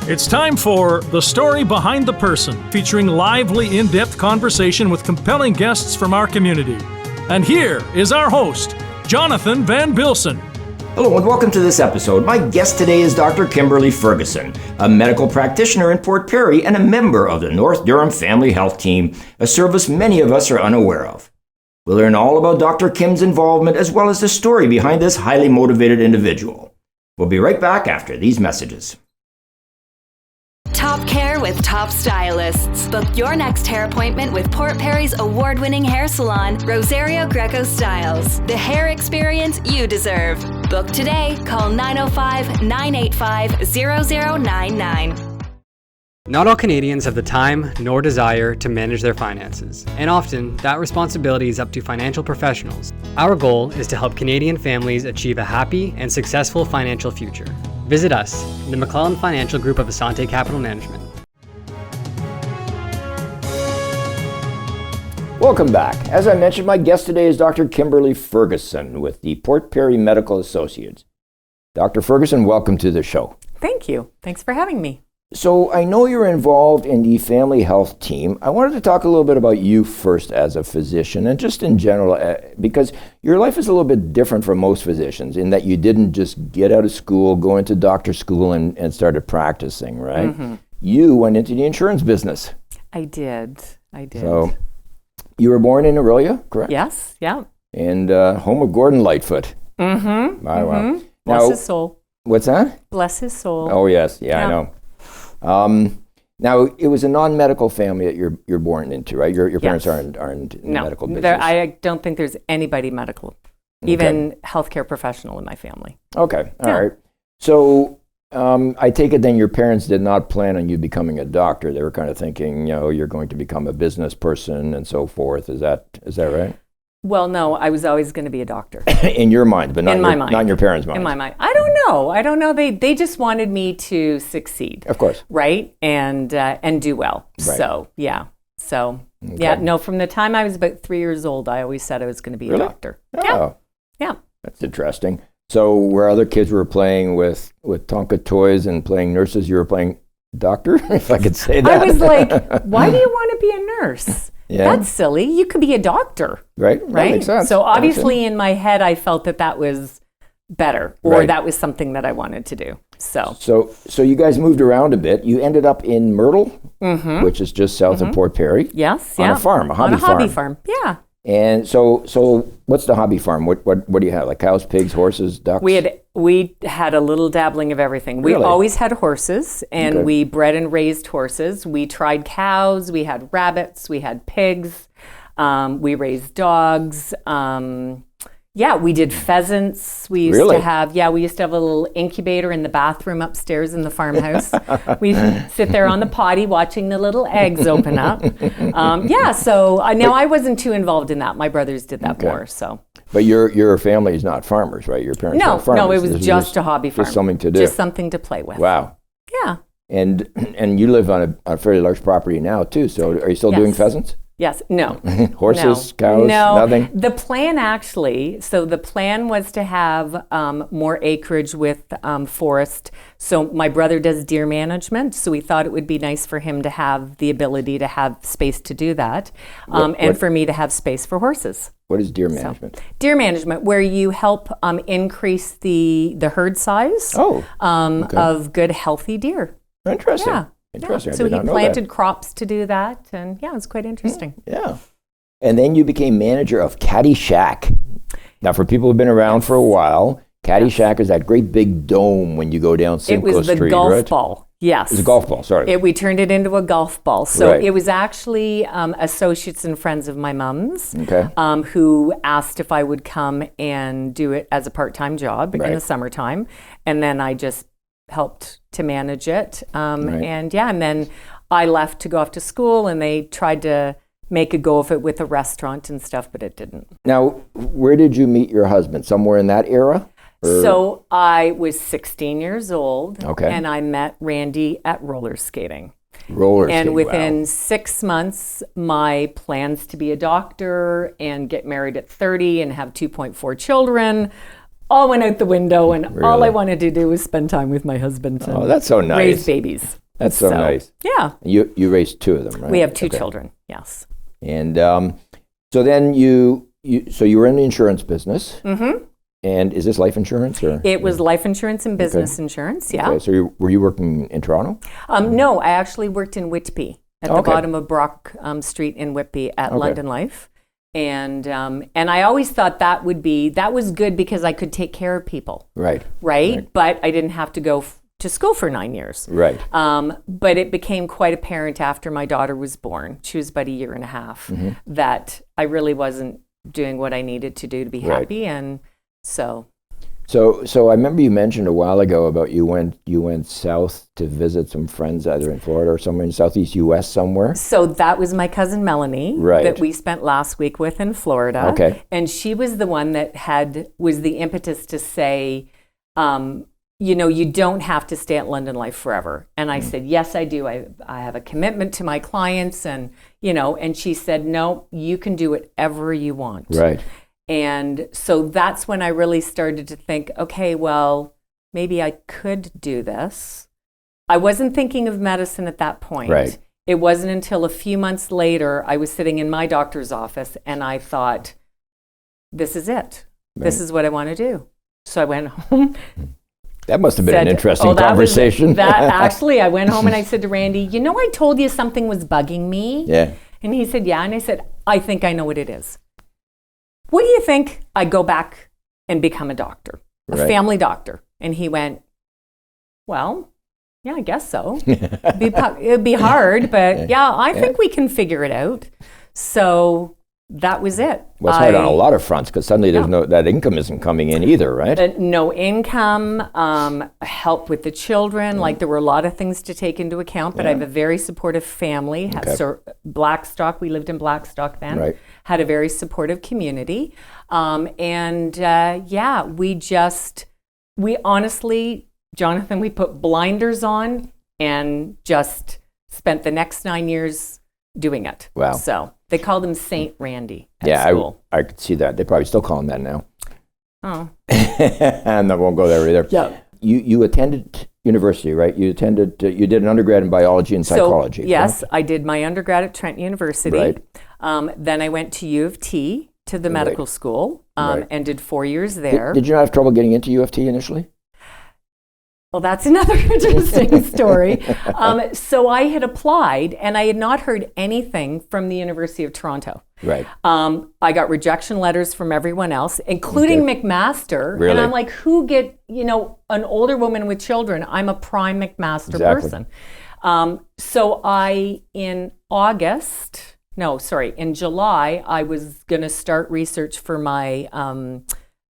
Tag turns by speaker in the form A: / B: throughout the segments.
A: It's time for The Story Behind the Person, featuring lively, in-depth conversation with compelling guests from our community. And here is our host, Jonathan van Bilsen.
B: Hello and welcome to this episode. My guest today is Dr. Kimberly Ferguson, a medical practitioner in Port Perry and a member of the North Durham Family Health Team, a service many of us are unaware of. We'll learn all about Dr. Kim's involvement as well as the story behind this highly motivated individual. We'll be right back after these messages.
C: Top care with top stylists. Book your next hair appointment with Port Perry's award-winning hair salon, Rosario Greco Styles. The hair experience you deserve. Book today. Call 905-985-0099.
D: Not all Canadians have the time nor desire to manage their finances, and often that responsibility is up to financial professionals. Our goal is to help Canadian families achieve a happy and successful financial future. Visit us, the McClellan Financial Group of Asante Capital Management.
B: Welcome back. As I mentioned, my guest today is Dr. Kimberly Ferguson with the Port Perry Medical Associates. Dr. Ferguson, welcome to the show.
E: Thank you. Thanks for having me.
B: So I know you're involved in the family health team. I wanted to talk a little bit about you first as a physician and just in general, because your life is a little bit different from most physicians in that you didn't just get out of school, go into doctor school and started practicing, right? Mm-hmm. You went into the insurance business.
E: I did.
B: So you were born in Aurelia, correct?
E: Yes, yeah.
B: And home of Gordon Lightfoot.
E: Mm-hmm.
B: Wow.
E: Bless his soul.
B: What's that?
E: Bless his soul.
B: Oh, yes. Yeah. I know. Now, it was a non-medical family that you're born into, right? Your parents aren't in the medical business.
E: I don't think there's anybody medical, even healthcare professional in my family.
B: Okay, all right. So I take it then your parents did not plan on you becoming a doctor. They were kind of thinking, you're going to become a business person and so forth. Is that right?
E: Well, no, I was always going to be a doctor.
B: In your mind, but not in your parents' mind.
E: In my mind. I don't know. They just wanted me to succeed.
B: Of course.
E: Right? And do well.
B: Right.
E: So, yeah. So, from the time I was about 3 years old, I always said I was going to be a doctor.
B: Oh.
E: Yeah.
B: That's interesting. So where other kids were playing with Tonka toys and playing nurses, you were playing doctor, if I could say that.
E: I was like, why do you want to be a nurse? Yeah. That's silly. You could be a doctor.
B: Right? That makes sense.
E: So obviously in my head, I felt that was better or that was something that I wanted to do. So
B: you guys moved around a bit. You ended up in Myrtle, which is just south of Port Perry.
E: Yes.
B: On a farm, a hobby farm.
E: Yeah.
B: And so what's the hobby farm? What do you have? Like cows, pigs, horses, ducks?
E: We had a little dabbling of everything. We always had horses, and we bred and raised horses. We tried cows. We had rabbits. We had pigs. We raised dogs. We did pheasants. We used to have a little incubator in the bathroom upstairs in the farmhouse. We sit there on the potty watching the little eggs open up. So now I wasn't too involved in that. My brothers did that more. So.
B: But your family is not farmers, right? Your parents are farmers.
E: No, it was just a hobby farm.
B: Just something to do.
E: Just something to play with.
B: Wow.
E: Yeah.
B: And you live on a fairly large property now too. So are you still doing pheasants?
E: Yes. No.
B: Horses, cows, nothing?
E: The plan was to have more acreage with forest. So my brother does deer management, so we thought it would be nice for him to have the ability to have space to do that, and for me to have space for horses.
B: What is deer management?
E: Deer management, where you help increase the herd size of good, healthy deer.
B: Interesting.
E: Yeah.
B: Interesting.
E: So he planted crops to do that, and it's quite interesting.
B: Yeah. And then you became manager of Caddy Shack. Now, for people who've been around for a while, Caddy Shack is that great big dome when you go down Simcoe Street,
E: It was the golf ball. Yes.
B: It was a golf ball, sorry.
E: We turned it into a golf ball. So it was actually associates and friends of my mom's who asked if I would come and do it as a part-time job in the summertime. And then I just helped to manage it. And then I left to go off to school, and they tried to make a go of it with a restaurant and stuff, but it didn't.
B: Now, where did you meet your husband? Somewhere in that era?
E: So I was 16 years old, and I met Randy at roller skating. And within 6 months, my plans to be a doctor and get married at 30 and have 2.4 children all went out the window, and
B: Really?
E: all I wanted to do was spend time with my husband and
B: that's so nice.
E: raise babies.
B: That's so nice.
E: Yeah.
B: You raised 2 of them, right?
E: We have 2 children, yes.
B: And so then you were in the insurance business. Mm-hmm. And is this life insurance? Or?
E: It was life insurance and business insurance, yeah.
B: Okay. So were you working in Toronto?
E: No, I actually worked in Whitby, at the bottom of Brock Street in Whitby at London Life. And I always thought that was good because I could take care of people. Right. But I didn't have to go to school for 9 years. Right. But it became quite apparent after my daughter was born, she was about a year and a half, that I really wasn't doing what I needed to do to be happy. And so I remember you mentioned a while ago about you went south to visit some friends either in Florida or somewhere in Southeast U.S. somewhere. So that was my cousin Melanie that we spent last week with in Florida. Okay. And she was the one that was the impetus to say, you don't have to stay at London Life forever. And I said, yes, I do. I have a commitment to my clients and she said, no, you can do whatever you want. Right. And so that's when I really started to think, okay, well, maybe I could do this. I wasn't thinking of medicine at that point. Right. It wasn't until a few months later, I was sitting in my doctor's office and I thought, this is it. Right. This is what I want to do. So I went home. That must have been an interesting conversation. Actually, I went home and I said to Randy, I told you something was bugging me. Yeah. And he said, yeah. And I said, I think I know what it is. What do you think I go back and become a doctor, a family doctor? And he went, well, yeah, I guess so. It'd be hard, but I think we can figure it out. So that was it. Well, it's hard on a lot of fronts because suddenly there's that income isn't coming in either, right? No income, help with the children. Like there were a lot of things to take into account, but I have a very supportive family. So Blackstock, we lived in Blackstock then, had a very supportive community. We honestly, Jonathan, we put blinders on and just spent the next 9 years doing it. Wow. So they called him Saint Randy at school. I could see that. They probably still call him that now. Oh. And I won't go there either. Yeah. You attended university, right? You did an undergrad in biology and psychology. Yes, I did my undergrad at Trent University. Right. Then I went to U of T, to the medical school, and did 4 years there. Did you not have trouble getting into U of T initially? Well, that's another interesting story. So I had applied, and I had not heard anything from the University of Toronto. Right. I got rejection letters from everyone else, including McMaster. Really? And I'm like, an older woman with children. I'm a prime McMaster person. So in July, I was going to start research for my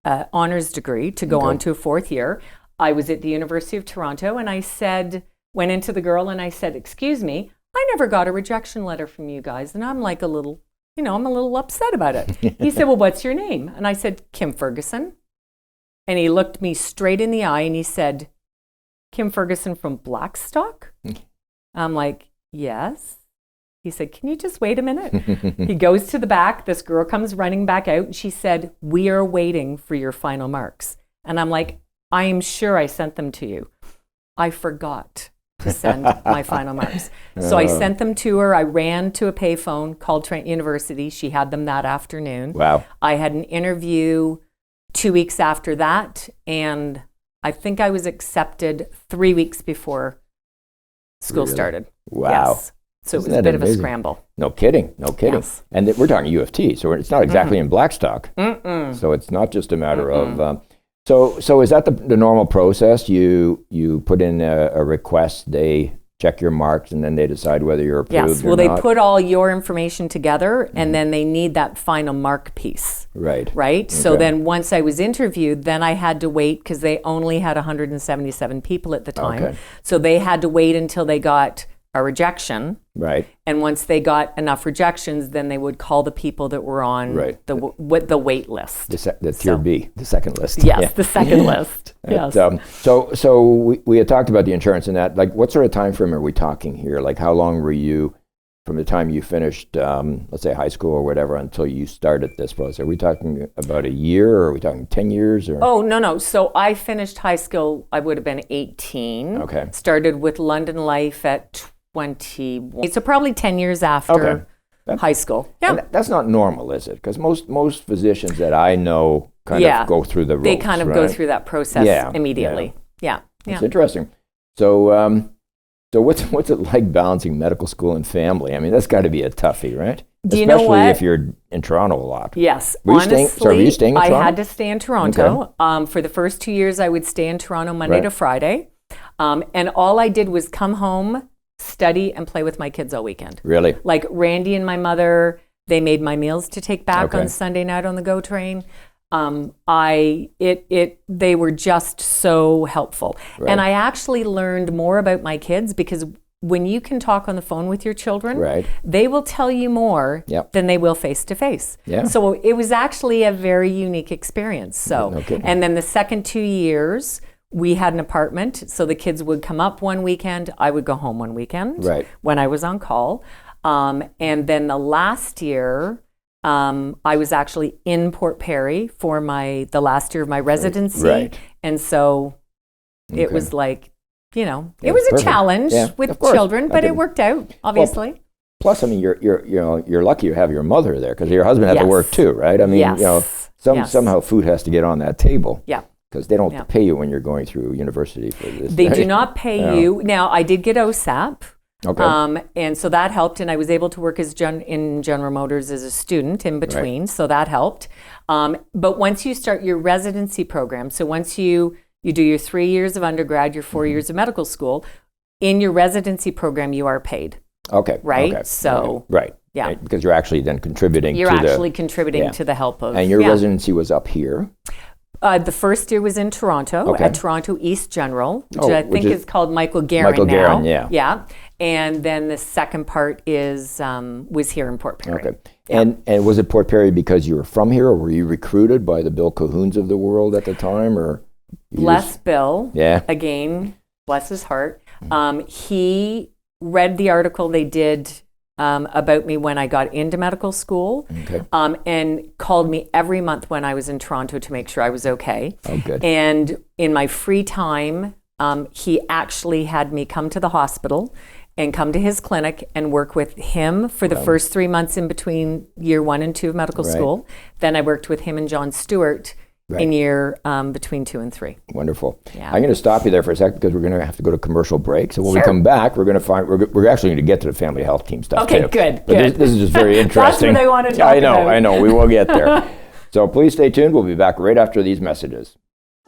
E: honors degree to go on to a 4th year. I was at the University of Toronto and went into the girl and I said, excuse me, I never got a rejection letter from you guys. And I'm like I'm a little upset about it. He said, well, what's your name? And I said, Kim Ferguson. And he looked me straight in the eye and he said, Kim Ferguson from Blackstock? I'm like, yes. He said, can you just wait a minute? He goes to the back. This girl comes running back out and she said, we are waiting for your final marks. And I'm like, I am sure I sent them to you. I forgot to send my final marks. So I sent them to her. I ran to a payphone, called Trent University. She had them that afternoon. Wow. I had an interview 2 weeks after that, and I think I was accepted 3 weeks before school started. Wow. Yes. So it was a bit of a scramble. No kidding. Yes. And we're talking U of T, so it's not exactly in Blackstock. So it's not just a matter of... So is that the normal process? You put in a request, they check your marks, and then they decide whether you're approved or not? Yes, well, they put all your information together, and then they need that final mark piece. Right. Okay. So then once I was interviewed, then I had to wait, because they only had 177 people at the time. Okay. So they had to wait until they got a rejection. Right. And once they got enough rejections, then they would call the people that were on the wait list. The tier B, the second list. Yes, the second list. Yes. So we had talked about the insurance and that. Like, what sort of time frame are we talking here? Like, how long were you
B: from the time you finished, let's say high school or whatever, until you started this process? Are we talking about a year, or are we talking 10 years? Or?
E: Oh, no. So I finished high school, I would have been 18.
B: Okay.
E: Started with London Life at 21. So probably 10 years after high school. Yeah.
B: And that's not normal, is it? Because most physicians that I know kind of go through the ropes,
E: they kind of go through that process immediately. Yeah.
B: It's interesting. So, so what's it like balancing medical school and family? I mean, that's got to be a toughie, right?
E: Do you know what?
B: Especially if you're in Toronto a lot.
E: Yes.
B: Were you staying in Toronto?
E: I had to stay in Toronto. Okay. For the first 2 years, I would stay in Toronto Monday to Friday. And all I did was come home, study, and play with my kids all weekend.
B: Really?
E: Like Randy and my mother, they made my meals to take back on Sunday night on the GO train. They were just so helpful. Right. And I actually learned more about my kids because when you can talk on the phone with your children, they will tell you more than they will face to face. So it was actually a very unique experience. So, and then the second 2 years, we had an apartment. So the kids would come up one weekend. I would go home one weekend when I was on call. And then the last year, I was actually in Port Perry for the last year of my residency. And so it was like, it was a challenge with children, but it worked out, obviously.
B: Well, plus, I mean, you're lucky you have your mother there, because your husband had to work too, right? I mean, somehow food has to get on that table.
E: Yeah.
B: Because they don't pay you when you're going through university for this.
E: They do not pay you. Now, I did get OSAP.
B: Okay.
E: And so that helped, and I was able to work in General Motors as a student in between, so that helped. But once you start your residency program, so once you do your 3 years of undergrad, your 4 years of medical school, in your residency program, you are paid.
B: Okay.
E: Right?
B: Okay.
E: So.
B: Right. Yeah. Right? Because you're actually then contributing
E: to the help of.
B: And your residency was up here?
E: The first year was in Toronto, at Toronto East General, which I think is called Michael Guerin now.
B: Guerin, yeah.
E: And then the second part was here in Port Perry.
B: Okay. Yeah. And was it Port Perry because you were from here, or were you recruited by the Bill Cahoons of the world at the time, or?
E: Bless Bill.
B: Yeah.
E: Again, bless his heart. He read the article they did about me when I got into medical school, and called me every month when I was in Toronto to make sure I was okay.
B: Oh, good.
E: And in my free time, he actually had me come to the hospital and come to his clinic and work with him for the first 3 months in between year 1 and 2 of medical school. Then I worked with him and John Stewart in year between 2 and 3.
B: Wonderful.
E: Yeah.
B: I'm going to stop you there for a second because we're going to have to go to commercial break. So when we come back, we're actually going to get to the family health team stuff too.
E: Okay, good.
B: This is just very interesting.
E: That's what I want to talk about.
B: I know. We will get there. So please stay tuned. We'll be back right after these messages.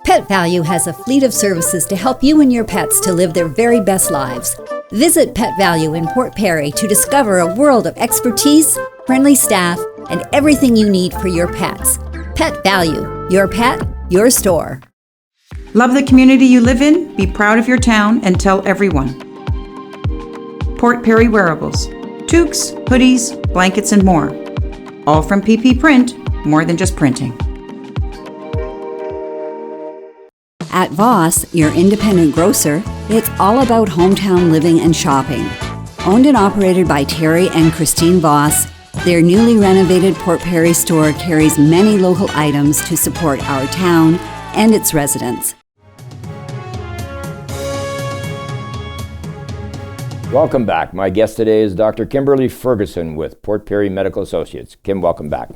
F: Pet Value has a fleet of services to help you and your pets to live their very best lives. Visit Pet Value in Port Perry to discover a world of expertise, friendly staff, and everything you need for your pets. Pet Value, your pet, your store.
G: Love the community you live in, be proud of your town, and tell everyone. Port Perry Wearables. Toques, hoodies, blankets, and more. All from PP Print, more than just printing.
F: At Voss, your independent grocer, it's all about hometown living and shopping. Owned and operated by Terry and Christine Voss, their newly renovated Port Perry store carries many local items to support our town and its residents.
B: Welcome back. My guest today is Dr. Kimberly Ferguson with Port Perry Medical Associates. Kim, welcome back.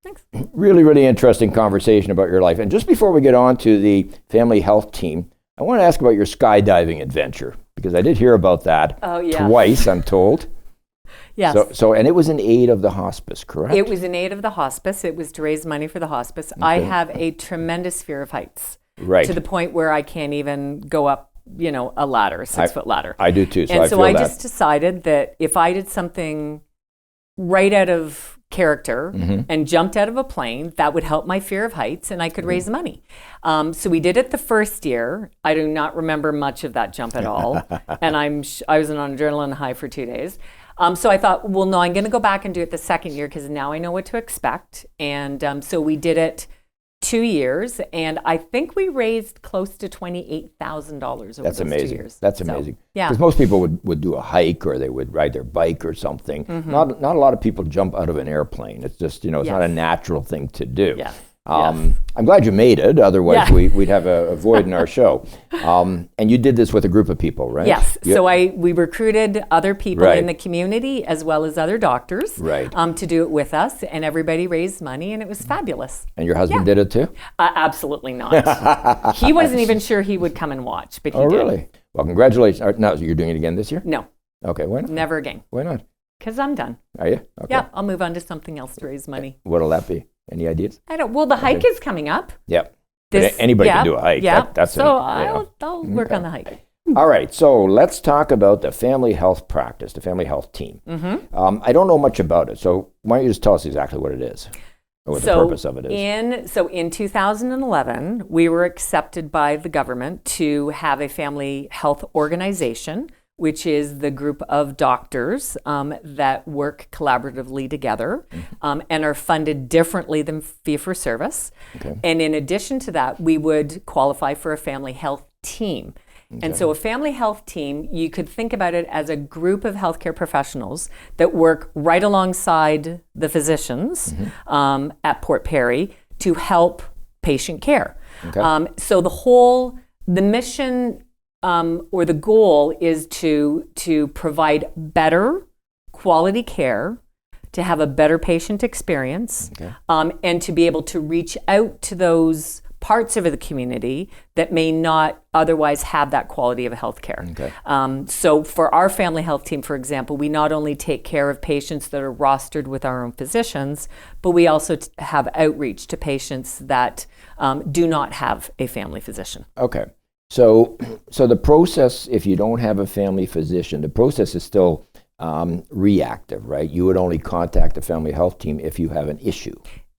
E: Thanks.
B: Really, really interesting conversation about your life. And just before we get on to the family health team, I want to ask about your skydiving adventure, because I did hear about that twice, I'm told.
E: Yes.
B: So, and it was in aid of the hospice, correct?
E: It was in aid of the hospice. It was to raise money for the hospice. Okay. I have a tremendous fear of heights.
B: Right.
E: To the point where I can't even go up, a ladder, a 6-foot ladder.
B: I do too,
E: so I feel that. Just decided that if I did something right out of character and jumped out of a plane, that would help my fear of heights and I could raise money. So we did it the first year. I do not remember much of that jump at all. And I was on an adrenaline high for 2 days. So I thought, well, no, I'm going to go back and do it the second year because now I know what to expect. And so we did it 2 years, and I think we raised close to $28,000 over those 2 years.
B: That's amazing.
E: Yeah.
B: Because most people would do a hike or they would ride their bike or something. Not a lot of people jump out of an airplane. It's just, it's not a natural thing to do.
E: Yeah.
B: I'm glad you made it. Otherwise, we'd have a void in our show. And you did this with a group of people, right?
E: Yes. So we recruited other people in the community as well as other doctors to do it with us, and everybody raised money, and it was fabulous.
B: And your husband did it too?
E: Absolutely not. He wasn't even sure he would come and watch, but he did. Oh, really?
B: Well, congratulations. Now, you're doing it again this year?
E: No.
B: Okay, why not?
E: Never again.
B: Why not?
E: Because I'm done.
B: Are you? Okay.
E: Yeah, I'll move on to something else to raise money.
B: What'll that be? Any ideas?
E: Well, the hike is coming up.
B: Yep. Anybody can do a hike.
E: Yeah. I'll work on the hike.
B: All right. So let's talk about the family health practice, the family health team. I don't know much about it. So why don't you just tell us exactly what it is? Or what the purpose of it is.
E: In 2011, we were accepted by the government to have a family health organization, which is the group of doctors that work collaboratively together and are funded differently than fee-for-service. Okay. And in addition to that, we would qualify for a family health team. Okay. And so a family health team, you could think about it as a group of healthcare professionals that work right alongside the physicians at Port Perry to help patient care. Okay. So the mission or the goal is to provide better quality care, to have a better patient experience, and to be able to reach out to those parts of the community that may not otherwise have that quality of health care. Okay. So for our family health team, for example, we not only take care of patients that are rostered with our own physicians, but we also have outreach to patients that do not have a family physician.
B: Okay. So the process, if you don't have a family physician, the process is still reactive, right? You would only contact the family health team if you have an issue.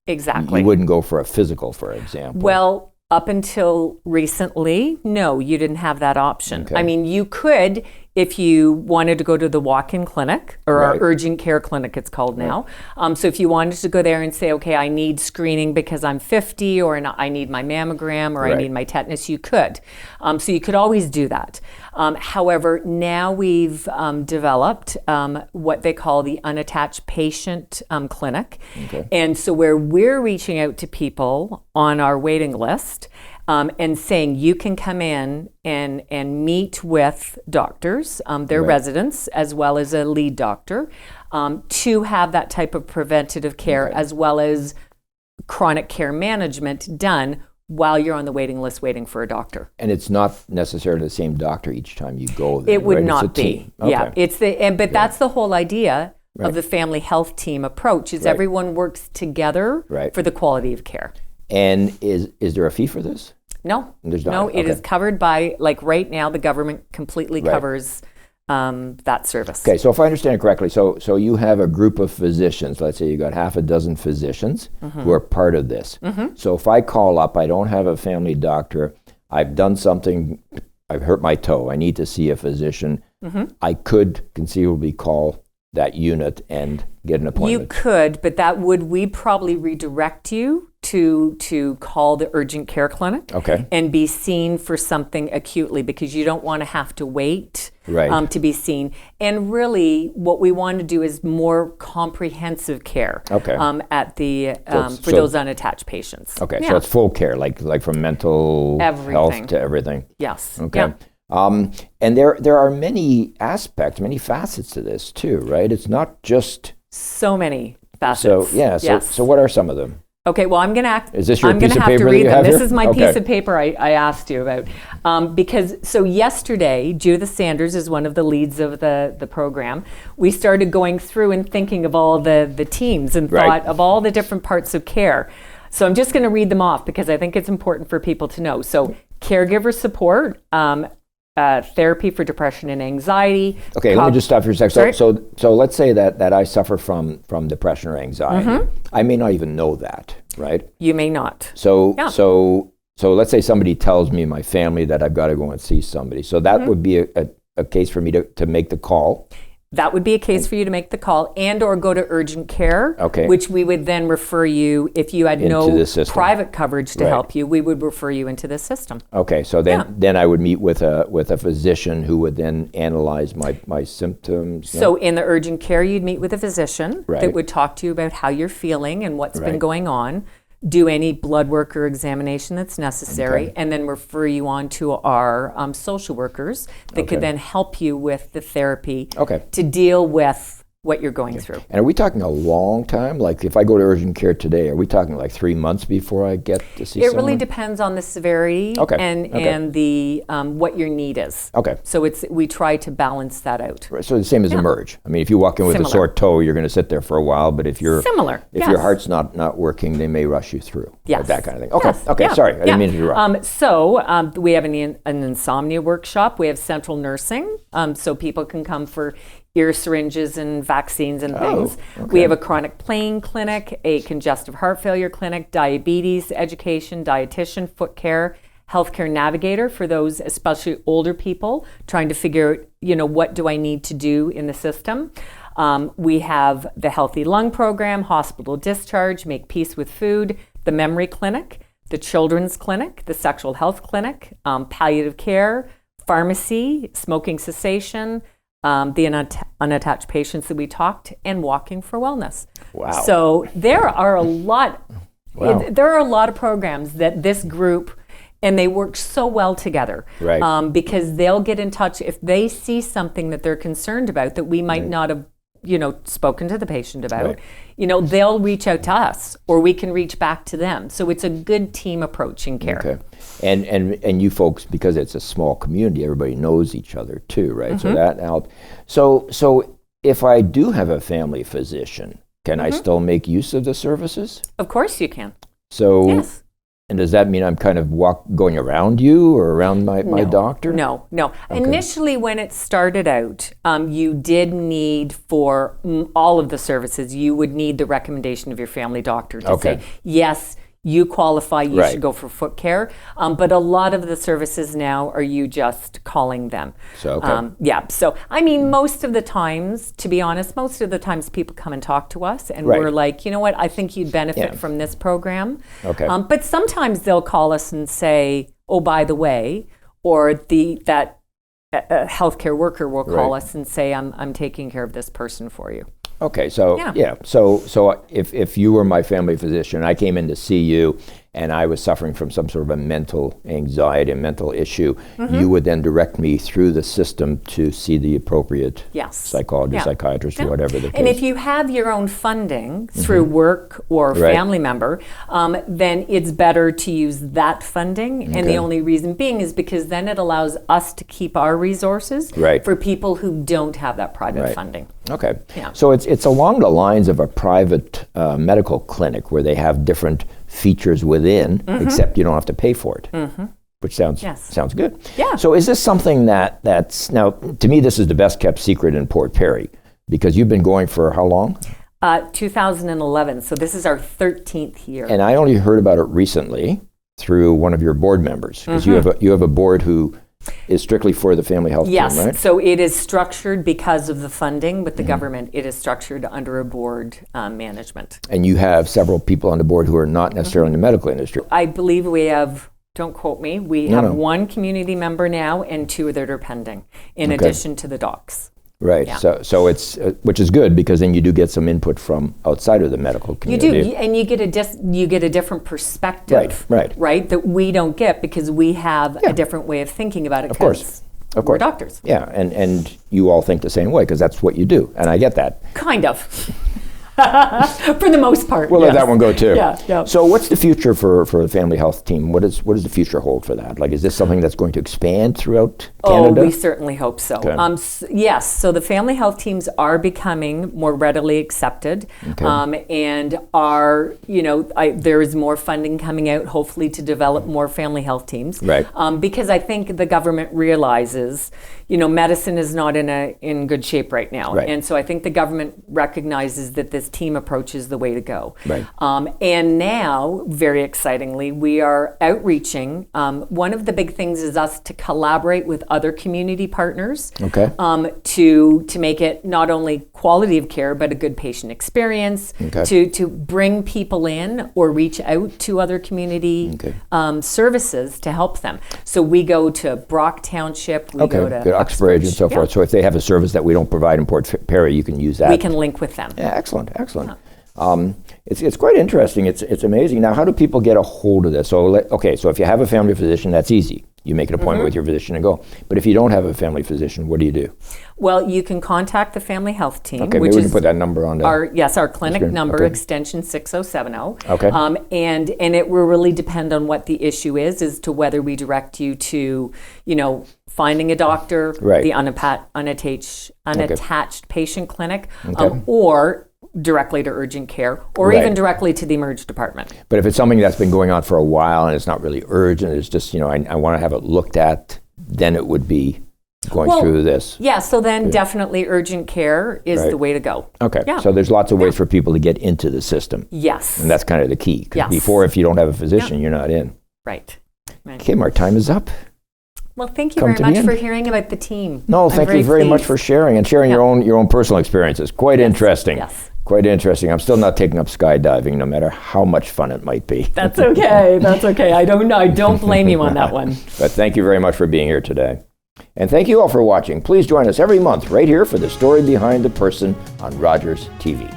E: Exactly.
B: You wouldn't go for a physical, for example.
E: Well, up until recently, no, you didn't have that option. Okay. I mean, you could if you wanted to go to the walk-in clinic, or our urgent care clinic it's called now. So if you wanted to go there and say, okay, I need screening because I'm 50, or I need my mammogram, or I need my tetanus, you could. So you could always do that. However, now we've developed what they call the unattached patient clinic. Okay. And so where we're reaching out to people on our waiting list and saying you can come in and meet with doctors, their residents, as well as a lead doctor, to have that type of preventative care as well as chronic care management done while you're on the waiting list waiting for a doctor.
B: And it's not necessarily the same doctor each time you go there.
E: It would not be. Okay. Yeah, but that's the whole idea of the family health team approach, is everyone works together for the quality of care.
B: And is there a fee for this?
E: No.
B: There's not.
E: No, it is covered by, like right now, the government completely covers that service.
B: Okay, so if I understand it correctly, so you have a group of physicians, let's say you got half a dozen physicians who are part of this. So if I call up, I don't have a family doctor, I've done something, I've hurt my toe, I need to see a physician, I could conceivably call that unit and get an appointment.
E: You could, but we'd probably redirect you to call the urgent care clinic and be seen for something acutely, because you don't want to have to wait to be seen. And really, what we want to do is more comprehensive care at the for those unattached patients.
B: Okay, so it's full care, like from mental health to everything.
E: Yes.
B: Okay.
E: Yeah.
B: And there are many aspects, many facets to this too, right? It's not just
E: so many facets.
B: So what are some of them?
E: Okay, well, I'm going to act.
B: Is this your
E: I'm
B: piece
E: going to
B: of
E: have
B: paper
E: to read
B: that you
E: them.
B: have
E: This
B: here?
E: is my piece of paper I asked you about. Because yesterday, Judith Sanders is one of the leads of the program. We started going through and thinking of all the teams and thought of all the different parts of care. So I'm just going to read them off because I think it's important for people to know. So caregiver support, therapy for depression and anxiety.
B: Okay, let me just stop for a second. So let's say that I suffer from depression or anxiety. I may not even know that, right?
E: You may not.
B: So let's say somebody tells me, my family, that I've got to go and see somebody. So that would be a case for me to make the call.
E: That would be a case for you to make the call and or go to urgent care, which we would then refer you, if you had no private coverage to help you, we would refer you into the system.
B: Okay, so then I would meet with a physician who would then analyze my symptoms.
E: So in the urgent care, you'd meet with a physician that would talk to you about how you're feeling and what's been going on, do any blood work or examination that's necessary, and then refer you on to our social workers that could then help you with the therapy to deal with what you're going through.
B: And are we talking a long time? Like if I go to urgent care today, are we talking like 3 months before I get to see someone?
E: It really depends on the severity and the what your need is. So we try to balance that out.
B: Right. So the same as Emerge. I mean, if you walk in with a sore toe, you're going to sit there for a while, but if your heart's not working, they may rush you through. That kind of thing. Sorry, I didn't mean to interrupt.
E: So we have an insomnia workshop. We have central nursing, so people can come for ear syringes and vaccines and things. We have a chronic pain clinic, a congestive heart failure clinic, diabetes education, dietitian, foot care, healthcare navigator for those, especially older people, trying to figure out, what do I need to do in the system. We have the healthy lung program, hospital discharge, make peace with food, the memory clinic, the children's clinic, the sexual health clinic, palliative care, pharmacy, smoking cessation, the unattached patients that we talked, and walking for wellness.
B: Wow.
E: So there are a lot. There are a lot of programs that this group, and they work so well together. Because they'll get in touch if they see something that they're concerned about that we might not have spoken to the patient about. They'll reach out to us, or we can reach back to them. So it's a good team approach in care.
B: And you folks, because it's a small community, everybody knows each other too, right? So that helps. So if I do have a family physician, can I still make use of the services?
E: Of course you can.
B: So. Yes. And does that mean I'm kind of going around you or around my doctor?
E: No. Initially, when it started out, you did need, for all of the services, you would need the recommendation of your family doctor to say, yes, you qualify, you should go for foot care. But a lot of the services now are you just calling them. So, So, I mean, most of the times, to be honest, people come and talk to us and we're like, you know what, I think you'd benefit from this program. But sometimes they'll call us and say, oh, by the way, or that healthcare worker will call us and say, I'm taking care of this person for you.
B: Okay, so so if you were my family physician, I came in to see you, and I was suffering from some sort of a mental anxiety, a mental issue, you would then direct me through the system to see the appropriate psychologist, psychiatrist, or whatever the case.
E: And if you have your own funding through work or family member, then it's better to use that funding. And the only reason being is because then it allows us to keep our resources for people who don't have that private funding.
B: Okay, so it's along the lines of a private medical clinic where they have different features within, except you don't have to pay for it, which sounds good. So is this something that's, now to me this is the best kept secret in Port Perry, because you've been going for how long?
E: 2011, so this is our 13th year.
B: And I only heard about it recently through one of your board members, because you have a board who is strictly for the family health team, right?
E: Yes, so it is structured because of the funding with the government. It is structured under a board management.
B: And you have several people on the board who are not necessarily in the medical industry.
E: I believe we have, don't quote me, we have one community member now and 2 that are pending, in addition to the docs.
B: Right. Yeah. So it's which is good, because then you do get some input from outside of the medical community.
E: You do, and you get a different perspective. Right. That we don't get because we have a different way of thinking about it.
B: Of course.
E: We're doctors.
B: Yeah, and you all think the same way because that's what you do, and I get that.
E: Kind of. For the most part.
B: We'll let that one go too.
E: Yeah.
B: So what's the future for the family health team? What does the future hold for that? Like, is this something that's going to expand throughout Canada?
E: Oh, we certainly hope so. Yes, so the family health teams are becoming more readily accepted, and are, there is more funding coming out, hopefully, to develop more family health teams.
B: Right.
E: Because I think the government realizes, medicine is not in good shape right now.
B: Right.
E: And so I think the government recognizes that this team approach is the way to go.
B: Right.
E: And now, very excitingly, we are outreaching. One of the big things is us to collaborate with other community partners to make it not only quality of care, but a good patient experience, to bring people in or reach out to other community services to help them. So we go to Brock Township, we go to
B: Uxbridge and so forth. So if they have a service that we don't provide in Port Perry, you can use that.
E: We can link with them.
B: Yeah, excellent. It's quite interesting. It's amazing. Now, how do people get a hold of this? So if you have a family physician, that's easy. You make an appointment with your physician and go. But if you don't have a family physician, what do you do?
E: Well, you can contact the Family Health Team,
B: which maybe we can put that number on
E: our clinic number, extension 6070.
B: Okay.
E: And it will really depend on what the issue is as to whether we direct you to, finding a doctor, the unattached patient clinic, or directly to urgent care, or even directly to the emerge department.
B: But if it's something that's been going on for a while and it's not really urgent, it's just, I want to have it looked at, then it would be going through this.
E: Yeah, so then definitely urgent care is the way to go.
B: Okay,
E: yeah.
B: So there's lots of ways for people to get into the system.
E: Yes.
B: And that's kind of the key. Because before, if you don't have a physician, you're not in.
E: Right.
B: Kim, our time is up.
E: Well, thank you very much for hearing about the team.
B: No, thank you very much for sharing your own personal experiences. Quite interesting.
E: Yes.
B: Quite interesting. I'm still not taking up skydiving, no matter how much fun it might be.
E: That's okay. That's okay. I don't blame you on that one.
B: But thank you very much for being here today. And thank you all for watching. Please join us every month right here for the story behind the person on Rogers TV.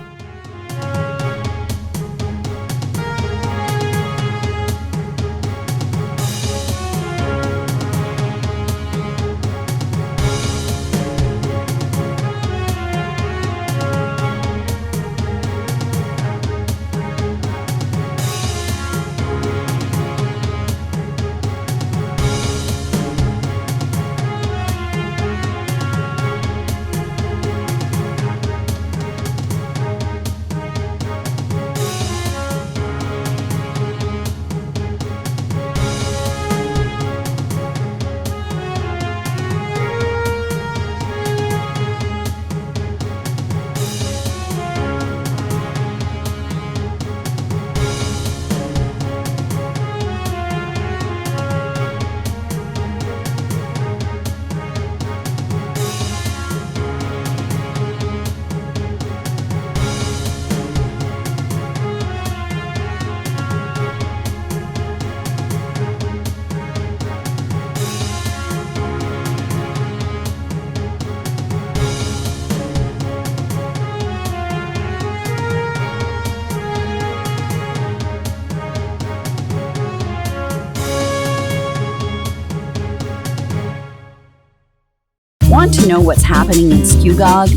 F: Want to know what's happening in Skewgog?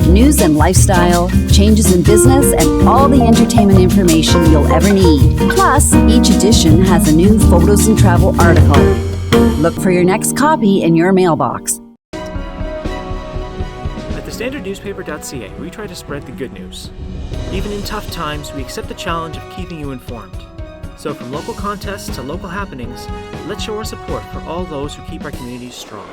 F: News and lifestyle, changes in business, and all the entertainment information you'll ever need. Plus, each edition has a new photos and travel article. Look for your next copy in your mailbox.
H: At thestandardnewspaper.ca, we try to spread the good news. Even in tough times, we accept the challenge of keeping you informed. So from local contests to local happenings, let's show our support for all those who keep our communities strong.